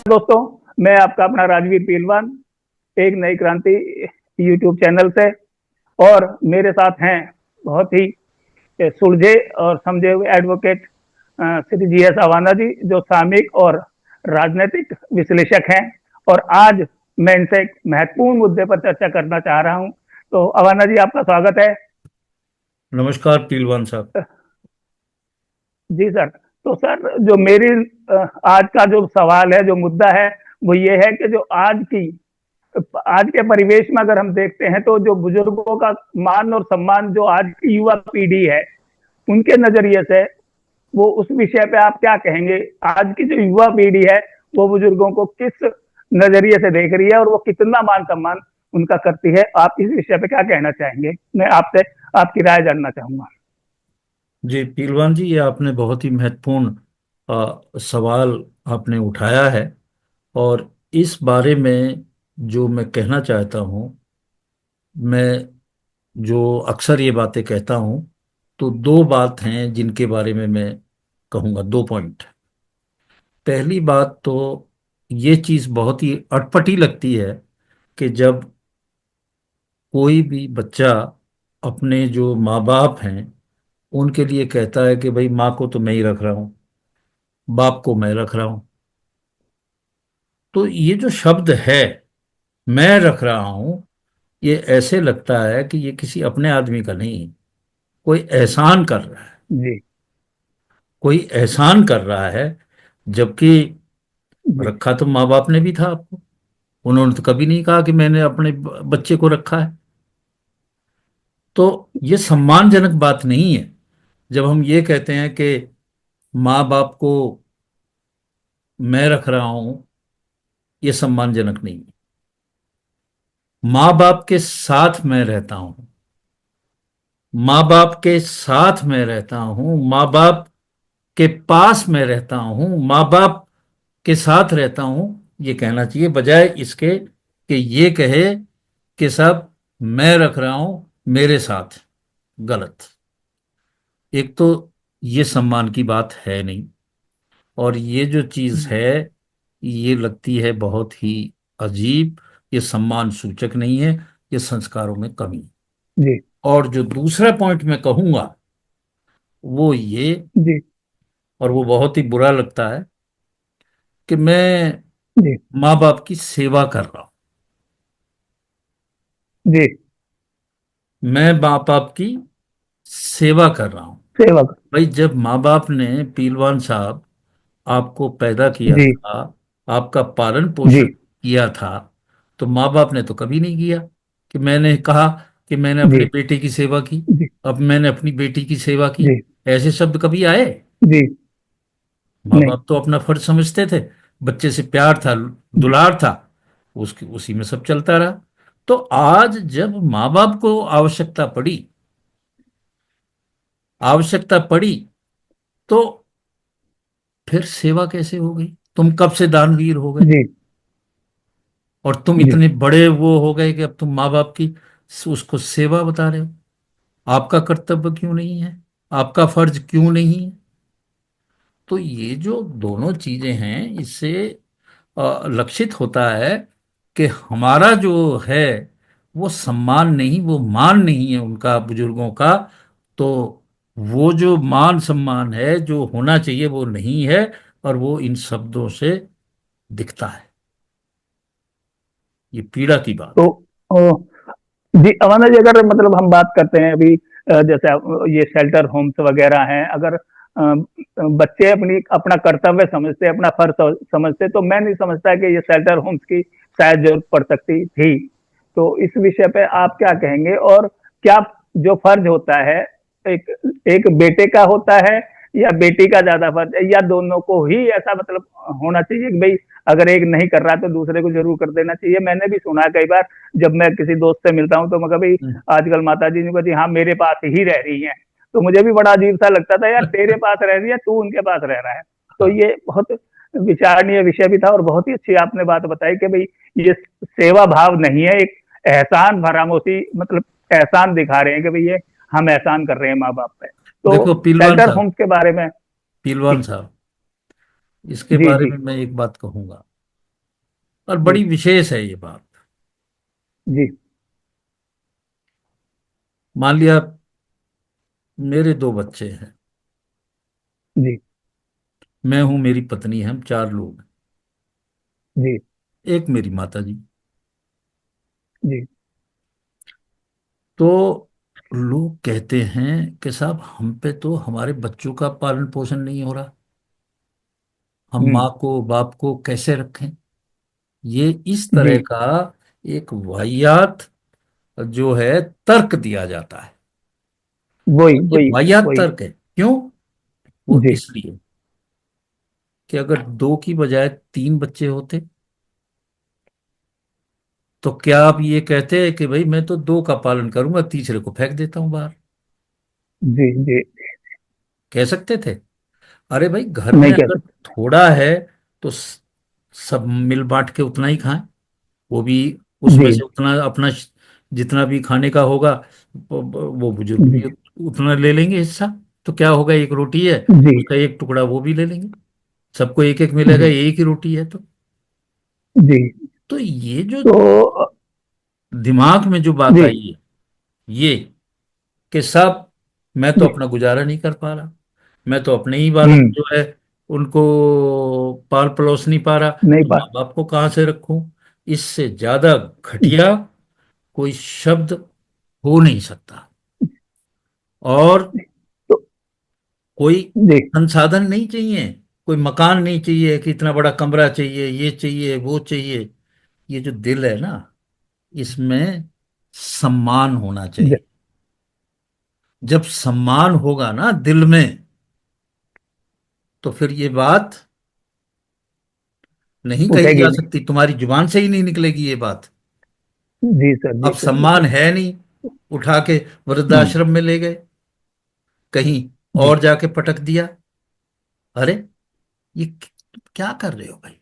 दोस्तों, मैं आपका अपना राजवीर पीलवान, एक नई क्रांति यूट्यूब चैनल से। और मेरे साथ हैं बहुत ही सुलझे और समझे हुए advocate Shri G S Awana ji, जो सामयिक और राजनीतिक विश्लेषक हैं। और आज मैं इनसे एक महत्वपूर्ण मुद्दे पर चर्चा करना चाह रहा हूं। तो अवाना जी, आपका स्वागत है। नमस्कार पीलवान साहब। जी सर। तो सर, जो मेरी आज का जो सवाल है, जो मुद्दा है, वो ये है कि जो आज के परिवेश में अगर हम देखते हैं तो जो बुजुर्गों का मान और सम्मान जो आज की युवा पीढ़ी है, उनके नजरिए से वो उस विषय पे आप क्या कहेंगे? आज की जो युवा पीढ़ी है वो बुजुर्गों को किस नजरिए से देख रही है और वो कितना मान सम्मान उनका करती है? आप इस विषय पे क्या कहना चाहेंगे? मैं आपसे आपकी राय जानना चाहूंगा। जी पीलवान जी, ये आपने बहुत ही महत्वपूर्ण सवाल आपने उठाया है। और इस बारे में जो मैं कहना चाहता हूँ, मैं जो अक्सर ये बातें कहता हूँ, तो दो बात हैं जिनके बारे में मैं कहूँगा, दो पॉइंट। पहली बात तो ये चीज़ बहुत ही अटपटी लगती है कि जब कोई भी बच्चा अपने जो माँ बाप हैं उनके लिए कहता है कि भाई माँ को तो मैं ही रख रहा हूँ, बाप को मैं रख रहा हूँ। तो ये जो शब्द है, मैं रख रहा हूँ, ये ऐसे लगता है कि ये किसी अपने आदमी का नहीं, कोई एहसान कर रहा है। जी। कोई एहसान कर रहा है, जबकि जी। रखा तो माँ बाप ने भी था आपको। उन्होंने तो कभी नहीं कहा कि मैंने अपने बच्चे को रखा है। तो ये सम्मानजनक बात नहीं है जब हम ये कहते हैं कि माँ बाप को मैं रख रहा हूं। ये सम्मानजनक नहीं है। माँ बाप के साथ मैं रहता हूं, माँ बाप के साथ मैं रहता हूं, माँ बाप के पास मैं रहता हूं, माँ बाप के साथ रहता हूं, ये कहना चाहिए, बजाय इसके कि ये कहे कि सब मैं रख रहा हूं मेरे साथ। गलत। एक तो ये सम्मान की बात है नहीं, और ये जो चीज है ये लगती है बहुत ही अजीब। ये सम्मान सूचक नहीं है, ये संस्कारों में कमी है। जी। और जो दूसरा पॉइंट मैं कहूंगा वो ये, जी। और वो बहुत ही बुरा लगता है, कि मैं जी। माँ बाप की सेवा कर रहा हूं। जी। मैं माँ बाप की सेवा कर रहा हूं। सेवक। भाई, जब माँ बाप ने, पीलवान साहब, आपको पैदा किया जी। था, आपका पालन जी। पोषण किया था, तो माँ बाप ने तो कभी नहीं किया कि मैंने कहा कि मैंने जी। अपने बेटे की सेवा की, जी। अब मैंने अपनी बेटी की सेवा की। जी। ऐसे शब्द कभी आए? जी। माँ नहीं। बाप तो अपना फर्ज समझते थे, बच्चे से प्यार था, जी। दुलार था, उसकी उसी में सब चलता रहा। तो आज जब माँ बाप को आवश्यकता पड़ी, तो फिर सेवा कैसे हो गई? तुम कब से दानवीर हो गए? जी। और तुम जी। इतने बड़े वो हो गए कि अब तुम माँ बाप की उसको सेवा बता रहे हो? आपका कर्तव्य क्यों नहीं है? आपका फर्ज क्यों नहीं है? तो ये जो दोनों चीजें हैं, इससे लक्षित होता है कि हमारा जो है वो सम्मान नहीं, वो मान नहीं है उनका, बुजुर्गों का। तो वो जो मान सम्मान है जो होना चाहिए वो नहीं है, और वो इन शब्दों से दिखता है। ये पीड़ा की बात तो है। जी अमाना जी, अगर मतलब हम बात करते हैं अभी, जैसे ये शेल्टर होम्स वगैरह हैं, अगर बच्चे अपना कर्तव्य समझते, अपना फर्ज समझते, तो मैं नहीं समझता कि ये शेल्टर होम्स की शायद जरूरत पड़ सकती थी। तो इस विषय पे आप क्या कहेंगे? और क्या जो फर्ज होता है, एक एक बेटे का होता है या बेटी का ज्यादा फर्ज है, या दोनों को ही ऐसा मतलब होना चाहिए कि भाई अगर एक नहीं कर रहा तो दूसरे को जरूर कर देना चाहिए? मैंने भी सुना है कई बार, जब मैं किसी दोस्त से मिलता हूँ तो मैं कभी, हम्म। आजकल माता जी ने कहा हाँ मेरे पास ही रह रही हैं, तो मुझे भी बड़ा अजीब सा लगता था, यार तेरे पास रह रही है, तू उनके पास रह रहा है। तो हाँ। ये बहुत विचारणीय विषय भी था, और बहुत ही अच्छी आपने बात बताई कि भाई ये सेवा भाव नहीं है, एक एहसान फरामोशी मतलब एहसान दिखा रहे हैं कि भाई ये हम एहसान कर रहे हैं माँ बाप पे। तो देखो पीलवान शेल्टर साहब, होम्स के बारे में। पीलवान जी साहब, इसके जी बारे जी में मैं एक बात कहूंगा, और जी बड़ी विशेष है ये बात। जी मान लिया मेरे दो बच्चे हैं, जी मैं हूं, मेरी पत्नी है, हम चार लोग हैं, जी एक मेरी माता जी। जी तो लोग कहते हैं कि साहब हम पे तो हमारे बच्चों का पालन पोषण नहीं हो रहा, हम हम्म। माँ को बाप को कैसे रखें। ये इस जी तरह का एक वाहियात जो है तर्क दिया जाता है। वही ये वही वाहियात वही। तर्क है, क्यों? वो जी इसलिए कि अगर दो की बजाय तीन बच्चे होते तो क्या आप ये कहते हैं कि भाई मैं तो दो का पालन करूंगा, तीसरे को फेंक देता हूं बाहर? जी जी। कह सकते थे? अरे भाई घर में नहीं कह अगर सकते। थोड़ा है तो सब मिल बांट के उतना ही खाएं, वो भी उसमें जी से उतना अपना जितना भी खाने का होगा वो बुजुर्ग जी भी उतना ले लेंगे हिस्सा। तो क्या होगा, एक रोटी है, जी उसका एक टुकड़ा वो भी ले लेंगे, सबको एक एक मिलेगा, जी एक ही रोटी है तो। जी। तो ये जो तो दिमाग में जो बात जी आई है, ये कि साहब मैं तो जी। अपना गुजारा नहीं कर पा रहा, मैं तो अपने ही बालक हम्म। जो है उनको पाल पलोस नहीं पा रहा, नहीं तो पा। माँ बाप को कहाँ से रखूं? इससे ज्यादा घटिया कोई शब्द हो नहीं सकता। और तो कोई जी संसाधन नहीं चाहिए, कोई मकान नहीं चाहिए कि इतना बड़ा कमरा चाहिए, ये चाहिए वो चाहिए। ये जो दिल है ना, इसमें सम्मान होना जी। चाहिए। जब सम्मान होगा ना दिल में, तो फिर ये बात नहीं कही उठेगी जा नहीं। सकती, तुम्हारी जुबान से ही नहीं निकलेगी ये बात। जी सर जी अब सर सम्मान बिल्कुल। है नहीं, उठा के हम्म। वृद्धाश्रम में ले गए, कहीं जी और जाके पटक दिया। अरे ये क्या कर रहे हो भाई?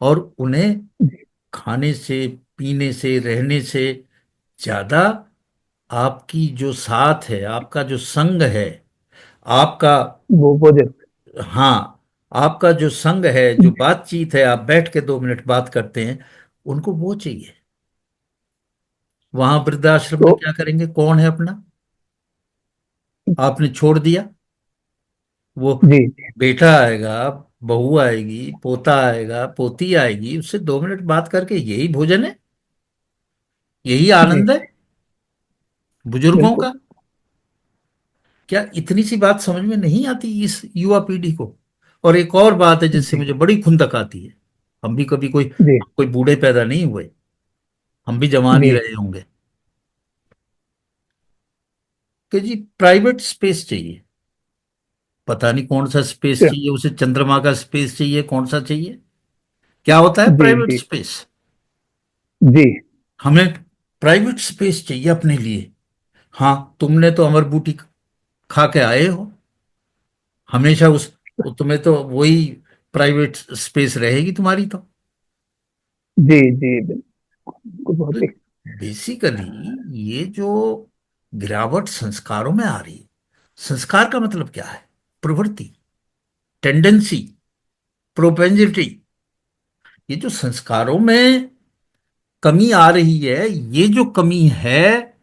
और उन्हें जी। खाने से, पीने से, रहने से ज्यादा आपकी जो साथ है, आपका जो संग है, आपका, वो जरूर। हाँ, आपका जो संग है, जो बातचीत है, आप बैठ के 2 मिनट बात करते हैं, उनको वो चाहिए। वहां वृद्धाश्रम तो में क्या करेंगे, कौन है अपना? आपने छोड़ दिया, वो जी बेटा आएगा, बहू आएगी, पोता आएगा, पोती आएगी, उससे 2 मिनट बात करके यही भोजन है, यही जी आनंद है बुजुर्गों बिल्कुल। का। क्या इतनी सी बात समझ में नहीं आती इस युवा पीढ़ी को? और एक और बात है जिससे जी मुझे बड़ी खुंदक आती है। हम भी कभी कोई जी कोई बूढ़े पैदा नहीं हुए, हम भी जवान ही जी रहे होंगे, कि जी प्राइवेट स्पेस चाहिए। पता नहीं कौन सा स्पेस जी चाहिए उसे, चंद्रमा का स्पेस चाहिए, कौन सा चाहिए? क्या होता है जी प्राइवेट जी स्पेस? जी हमें प्राइवेट स्पेस चाहिए अपने लिए। हाँ, तुमने तो अमर बूटी खा के आए हो, हमेशा उस, तुम्हें तो वही प्राइवेट स्पेस रहेगी तुम्हारी तो। जी जी बिल्कुल बहुत ही। बेसिकली ये जो गिरावट संस्कारों में आ रही है, संस्कार का मतलब क्या है? प्रवृत्ति, टेंडेंसी, प्रोपेंजिटी। ये जो संस्कारों में कमी आ रही है, ये जो कमी है,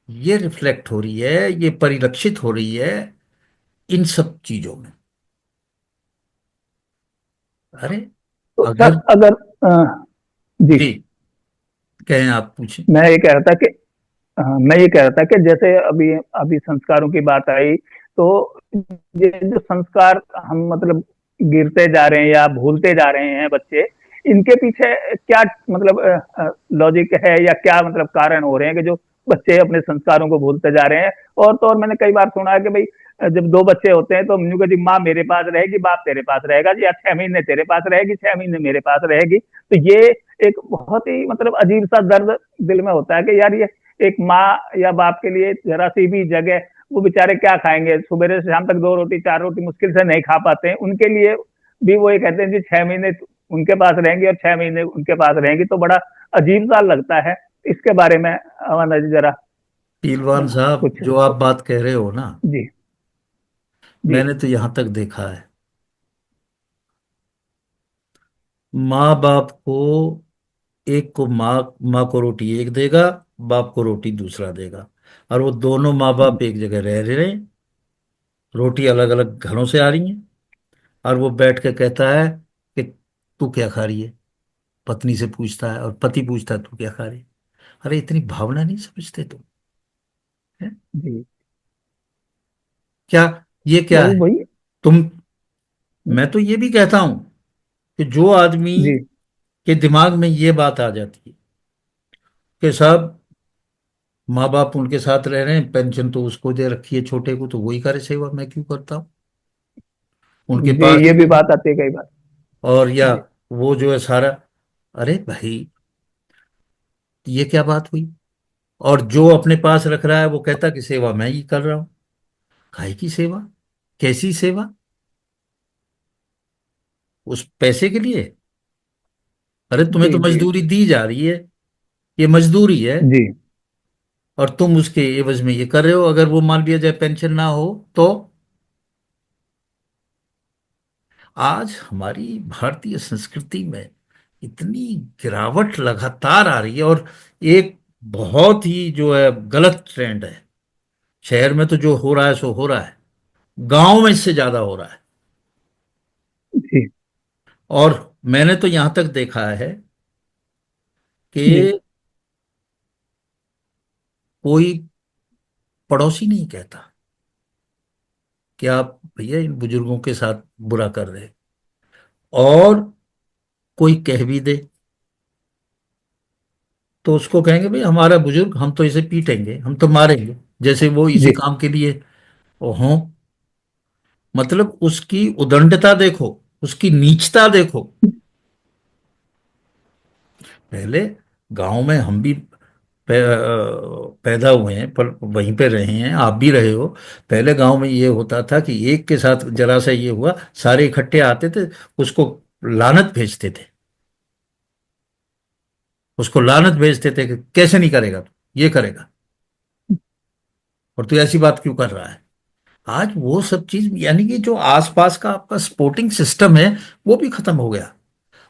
ये रिफ्लेक्ट हो रही है, ये परिलक्षित हो रही है इन सब चीजों में। अरे तो अगर, सर अगर जी जी कहें, आप पूछें। मैं ये कह रहा था कि मैं ये कह रहा था कि जैसे अभी अभी संस्कारों की बात आई, तो ये जो संस्कार हम मतलब गिरते जा रहे हैं या भूलते जा रहे हैं बच्चे, इनके पीछे क्या मतलब लॉजिक है या क्या मतलब कारण हो रहे हैं कि जो बच्चे अपने संस्कारों को भूलते जा रहे हैं? और तो और मैंने कई बार सुना है कि भाई जब दो बच्चे होते हैं तो मम्मी को जी माँ मेरे पास रहेगी, बाप तेरे पास रहेगा जी, या 6 महीने तेरे पास रहेगी, 6 महीने मेरे पास रहेगी। तो ये एक बहुत ही मतलब अजीब सा दर्द दिल में होता है कि यार ये एक माँ या बाप के लिए जरा सी भी जगह, वो बेचारे क्या खाएंगे, सुबह से शाम तक 2 रोटी 4 रोटी मुश्किल से नहीं खा पाते हैं, उनके लिए भी वो ये कहते हैं जी 6 महीने उनके पास रहेंगे और 6 महीने उनके पास रहेंगी, तो बड़ा अजीब सा लगता है। इसके बारे में अमन जी जरा। पीलवान साहब, कुछ जो आप बात कह रहे हो ना, जी जी मैंने तो यहां तक देखा है, माँ बाप को, एक को माँ को रोटी एक देगा, बाप को रोटी दूसरा देगा, और वो दोनों माँ बाप एक जगह रह रहे हैं, रोटी अलग अलग घरों से आ रही है, और वो बैठ के कहता है कि तू क्या खा रही है, पत्नी से पूछता है, और पति पूछता है तू क्या खा रही है। अरे इतनी भावना नहीं समझते तुम? हैं? जी। क्या, ये क्या वही है? वही। तुम, मैं तो ये भी कहता हूं कि जो आदमी जी के दिमाग में ये बात आ जाती है कि साहब माँ बाप उनके साथ रह रहे हैं, पेंशन तो उसको दे रखी है छोटे को, तो वही करे सेवा, मैं क्यों करता हूँ, उनके जी, पास ही ये भी रहूं। बात आती है कई बार। और या जी वो जो है सारा, अरे भाई ये क्या बात हुई? और जो अपने पास रख रहा है वो कहता कि सेवा मैं ही कर रहा हूँ। काहे की सेवा? कैसी सेवा? उस पैसे के लिए? अरे तुम्हें जी तो जी मजदूरी दी जा रही है, ये मजदूरी है, जी और तुम उसके एवज में ये कर रहे हो। अगर वो मान लिया जाए पेंशन ना हो तो? आज हमारी भारतीय संस्कृति में इतनी गिरावट लगातार आ रही है, और एक बहुत ही जो है गलत ट्रेंड है। शहर में तो जो हो रहा है सो हो रहा है, गांव में इससे ज्यादा हो रहा है। जी और मैंने तो यहां तक देखा है जी कि कोई पड़ोसी नहीं कहता कि आप भैया इन बुजुर्गों के साथ बुरा कर रहे हैं। और कोई कह भी दे तो उसको कहेंगे भाई हमारा बुजुर्ग, हम तो इसे पीटेंगे, हम तो मारेंगे, जैसे वो इसी जी काम के लिए हों। मतलब उसकी उदंडता देखो, उसकी नीचता देखो। पहले गांव में हम भी पैदा हुए हैं, पर वहीं पे रहे हैं, आप भी रहे हो। पहले गांव में ये होता था कि एक के साथ जरा सा ये हुआ, सारे इकट्ठे आते थे, उसको लानत भेजते थे, उसको लानत भेजते थे कि कैसे नहीं करेगा तू, ये करेगा, और तू ऐसी बात क्यों कर रहा है। आज वो सब चीज, यानी कि जो आसपास का आपका सपोर्टिंग सिस्टम है, वो भी खत्म हो गया।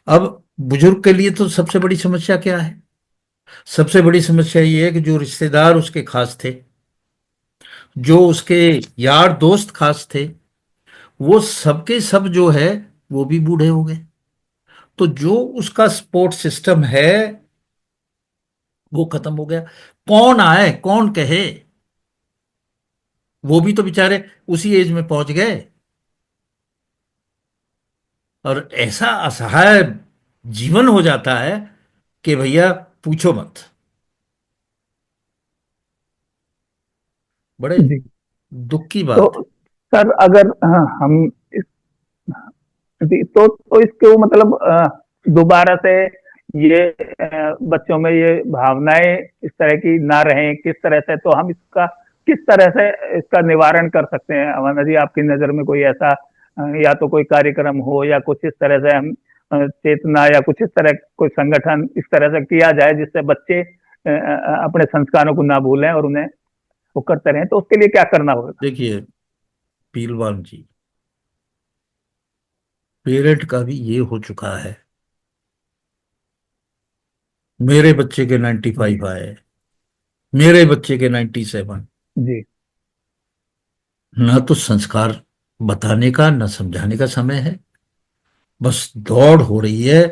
अब बुजुर्ग के लिए तो सबसे बड़ी समस्या क्या है? सबसे बड़ी समस्या ये है कि जो रिश्तेदार उसके खास थे, जो उसके यार दोस्त खास थे, वो सबके सब जो है वो भी बूढ़े हो गए। तो जो उसका सपोर्ट सिस्टम है वो खत्म हो गया। कौन आए कौन कहे? वो भी तो बेचारे उसी एज में पहुंच गए, और ऐसा असहाय जीवन हो जाता है कि भैया पूछो मत। बड़े जी। दुख की तो बात है। सर अगर हाँ, हम जी, तो इसको मतलब दोबारा से ये बच्चों में ये भावनाएं इस तरह की ना रहें, किस तरह से, तो हम इसका किस तरह से इसका निवारण कर सकते हैं अमरनाथ जी? आपकी नजर में कोई ऐसा या तो कोई कार्यक्रम हो, या कुछ इस तरह से हम चेतना, या कुछ इस तरह कोई संगठन इस तरह से किया जाए जिससे बच्चे अपने संस्कारों को ना भूलें और उन्हें वो करते रहें, तो उसके लिए क्या करना होगा? देखिए पीलवान जी, पेरेंट का भी ये हो चुका है। मेरे बच्चे के जी 95 आए, मेरे बच्चे के 97। जी ना तो संस्कार बताने का, ना समझाने का समय है। बस दौड़ हो रही है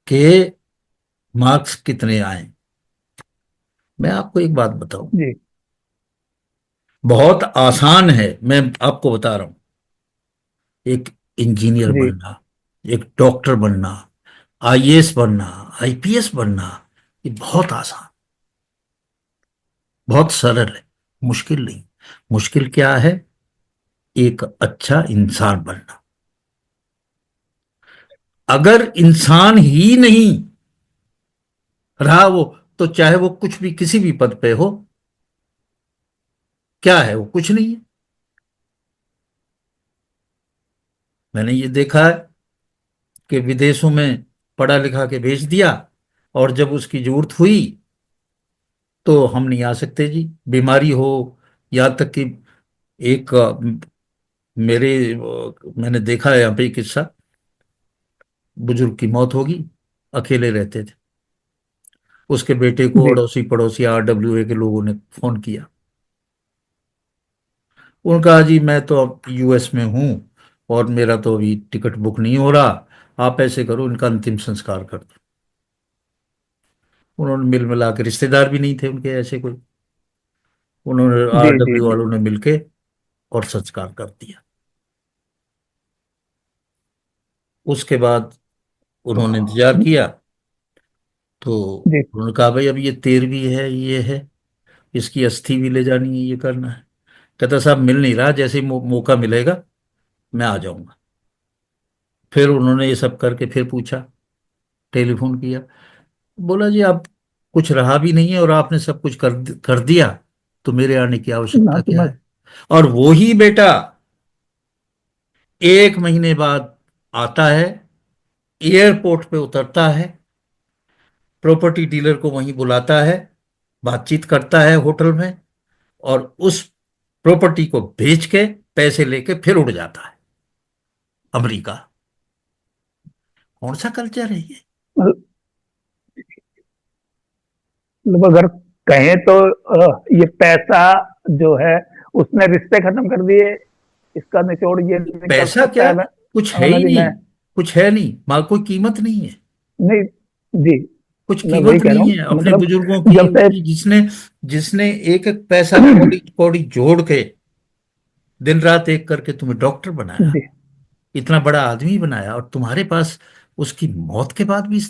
कि मार्क्स कितने आए। मैं आपको एक बात बताऊं, जी बहुत आसान है, मैं आपको बता रहा हूं। एक इंजीनियर जी बनना, एक डॉक्टर बनना, आईएएस बनना, आईपीएस बनना, ये बहुत आसान, बहुत सरल है, मुश्किल नहीं। मुश्किल क्या है? एक अच्छा इंसान बनना। अगर इंसान ही नहीं रहा वो, तो चाहे वो कुछ भी किसी भी पद पे हो, क्या है वो? कुछ नहीं है। मैंने ये देखा है कि विदेशों में पढ़ा लिखा के भेज दिया, और जब उसकी जरूरत हुई तो हम नहीं आ सकते जी, बीमारी हो, यहाँ तक कि एक मैंने देखा है यहाँ पे एक किस्सा, बुजुर्ग की मौत होगी, अकेले रहते थे, उसके बेटे को जी अड़ोसी पड़ोसी RWA के लोगों ने फोन किया। उन्होंने कहा जी मैं तो अब US में हूँ और मेरा तो अभी टिकट बुक नहीं हो रहा, आप ऐसे करो इनका अंतिम संस्कार कर दो। उन्होंने मिल मिला के, रिश्तेदार भी नहीं थे उनके ऐसे कोई, उन्होंने जी जी RW जी। वालों ने मिलके और संस्कार कर दिया। उसके बाद तो उन्होंने इंतजार किया, तो जी उन्होंने कहा भाई अब ये 13वीं है, ये है, इसकी अस्थि भी ले जानी है, ये करना है। कहता साहब मिल नहीं रहा, जैसे ही मौका मिलेगा मैं आ जाऊंगा। फिर उन्होंने ये सब करके फिर पूछा, टेलीफोन किया, बोला जी आप, कुछ रहा भी नहीं है और आपने सब कुछ कर दिया, तो मेरे आने की ना आवश्यकता तो क्या मैं। है। और वो ही बेटा 1 महीने बाद आता है, एयरपोर्ट पे उतरता है, प्रॉपर्टी डीलर को वहीं बुलाता है, बातचीत करता है होटल में, और उस प्रॉपर्टी को बेच के पैसे लेके फिर उड़ जाता है अमेरिका। कौन सा कल्चर है ये? मतलब अगर कहें तो ये पैसा जो है उसने रिश्ते खत्म कर दिए, इसका निचोड़ ये निकल पैसा सकता क्या, है। मैं कुछ है अमना ही जी नहीं, मैं कुछ है नहीं, मां कोई कीमत नहीं है, नहीं। जी कुछ मैं वही कीमत कह रहा नहीं हूँ है अपने मतलब बुजुर्गों की, जब से उसकी, जिसने जिसने एक एक पैसा कौड़ी कौड़ी जोड़ के दिन रात एक करके तुम्हें डॉक्टर बनाया, जी इतना बड़ा आदमी बनाया, और तुम्हारे पास उसकी मौत के बाद भी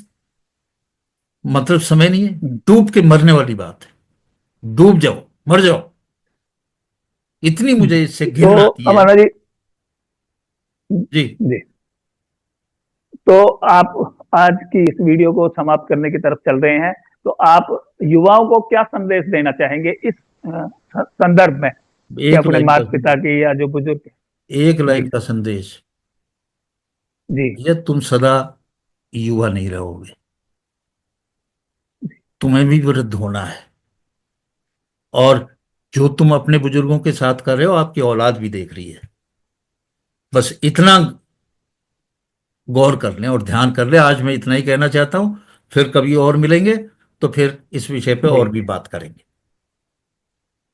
मतलब समय नहीं है। डूब के मरने वाली बात है, डूब जाओ, मर जाओ, इतनी मुझे इससे तो घिन आती है। अमना जी जी। जी। तो आप आज की इस वीडियो को समाप्त करने की तरफ चल रहे हैं, तो आप युवाओं को क्या संदेश देना चाहेंगे इस संदर्भ में कि एक अपने लाइन का माता पिता की या जो बुजुर्ग। एक जी लाइन का संदेश, जी ये तुम सदा युवा नहीं रहोगे, तुम्हें भी वृद्ध होना है, और जो तुम अपने बुजुर्गों के साथ कर रहे हो आपकी औलाद भी देख रही है। बस इतना गौर कर लें और ध्यान कर लें। आज मैं इतना ही कहना चाहता हूं, फिर कभी और मिलेंगे तो फिर इस विषय पे जी। और भी बात करेंगे।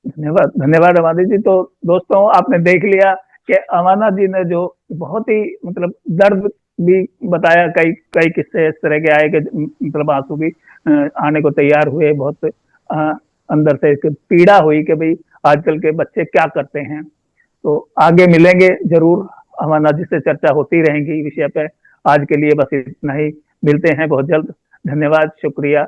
धन्यवाद धन्यवाद अमादी जी। तो दोस्तों आपने देख लिया कि अमाना जी ने जो बहुत ही मतलब दर्द भी बताया, कई कई किस्से इस तरह के आए कि मतलब आंसू भी आने को तैयार हुए। बहुत अंदर से एक पीड़ा हुई कि भाई आजकल के बच्चे क्या करते हैं। तो आगे मिलेंगे जरूर, अमाना जी से चर्चा होती रहेंगी विषय पे। आज के लिए बस इतना ही, मिलते हैं बहुत जल्द। धन्यवाद, शुक्रिया।